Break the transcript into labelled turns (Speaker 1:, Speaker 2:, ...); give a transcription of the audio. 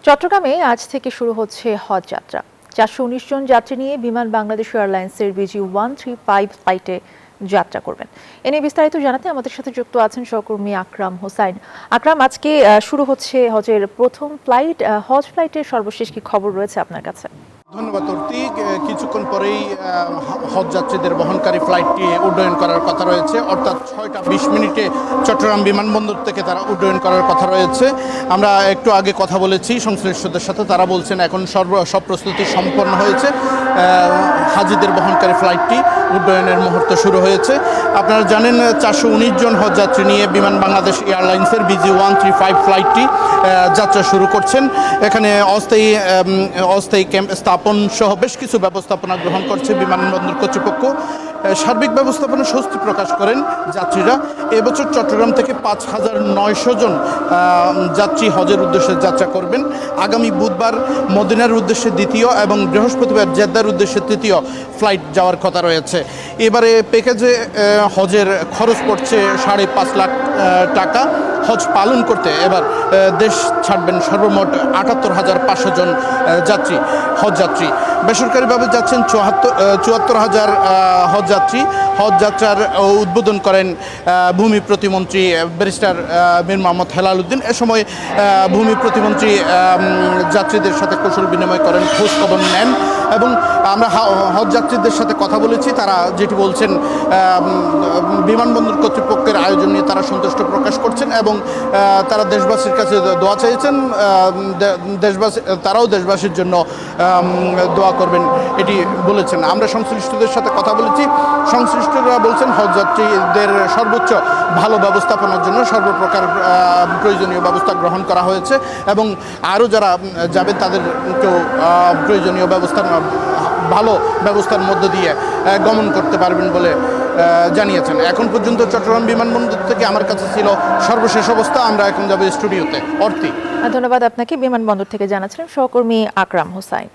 Speaker 1: চট্টগ্রামে আজ থেকে শুরু হচ্ছে হজ যাত্রা। ৪১৯ জন যাত্রী নিয়ে বিমান বাংলাদেশ এয়ারলাইন্সের BG135 ফ্লাইটে যাত্রা করবেন। এ নিয়ে বিস্তারিত জানাতে আমাদের সাথে যুক্ত আছেন সহকর্মী আকরাম হোসাইন। আকরাম, আজকে শুরু হচ্ছে হজের প্রথম ফ্লাইট। হজ ফ্লাইটের সর্বশেষ কি খবর রয়েছে আপনার কাছে?
Speaker 2: ধন্যবাদ অর্তি। কিছুক্ষণ পরেই হজ যাত্রীদের বহনকারী ফ্লাইটটি উড্ডয়ন করার কথা রয়েছে, অর্থাৎ 6টা 20 মিনিটে চট্টগ্রাম বিমানবন্দর থেকে তারা উড্ডয়ন করার কথা রয়েছে। আমরা একটু আগে কথা বলেছি সংশ্লিষ্টদের সাথে, তারা বলছেন এখন সব প্রস্তুতি সম্পন্ন হয়েছে। হাজিদের বহনকারী ফ্লাইটটি উড্ডয়নের মুহূর্ত শুরু হয়েছে। আপনারা জানেন 419 জন হজ যাত্রী নিয়ে বিমান বাংলাদেশ এয়ারলাইন্সের BG135 ফ্লাইটটি যাত্রা শুরু করছেন। এখানে অস্থায়ী ক্যাম্প স্থাপন সহ বেশ কিছু ব্যবস্থাপনা গ্রহণ করছে বিমানবন্দর কর্তৃপক্ষ। সার্বিক ব্যবস্থাপনা স্বস্তি প্রকাশ করেন যাত্রীরা। এবছর চট্টগ্রাম থেকে 5,900 জন যাত্রী হজের উদ্দেশ্যে যাত্রা করবেন। আগামী বুধবার মদিনার উদ্দেশ্যে দ্বিতীয় এবং বৃহস্পতিবার জেদ্দার উদ্দেশ্যে তৃতীয় ফ্লাইট যাওয়ার কথা রয়েছে। এবারে প্যাকেজে হজের খরচ পড়ছে 5.5 লাখ টাকা। হজ পালন করতে এবার দেশ ছাড়বেন সর্বমোট 78,500 জন হজযাত্রী। বেসরকারিভাবে যাচ্ছেন 74,000 হজযাত্রী। হজযাত্রার উদ্বোধন করেন ভূমি প্রতিমন্ত্রী ব্যারিস্টার মীর মোহাম্মদ হেলাল উদ্দিন। এ সময় ভূমি প্রতিমন্ত্রী যাত্রীদের সাথে কুশল বিনিময় করেন, খোঁজখবর নেন এবং আমরা হজযাত্রীদের সাথে কথা বলেছি। তারা যেটি বলছেন, বিমানবন্দর কর্তৃপক্ষের আয়োজন নিয়ে তারা সন্তুষ্ট প্রকাশ করছেন এবং তারা দেশবাসীর কাছে দোয়া চাইছেন। তারাও দেশবাসীর জন্য দোয়া করবেন এটি বলেছেন। আমরা সংশ্লিষ্টদের সাথে কথা বলেছি। সংশ্লিষ্টরা বলছেন হজযাত্রীদের সর্বোচ্চ ভালো ব্যবস্থাপনার জন্য সর্বপ্রকার প্রয়োজনীয় ব্যবস্থা গ্রহণ করা হয়েছে এবং আরও যারা যাবেন তাদেরকেও প্রয়োজনীয় ভালো ব্যবস্থার মধ্য দিয়ে গমন করতে পারবেন বলে জানিয়েছেন। এখন পর্যন্ত চট্টগ্রাম বিমানবন্দর থেকে আমার কাছে ছিল সর্বশেষ অবস্থা। আমরা এখন যাব স্টুডিওতে। অর্থী,
Speaker 1: ধন্যবাদ আপনাকে। বিমানবন্দর থেকে জানাচ্ছিলেন সহকর্মী আকরাম হোসাইন।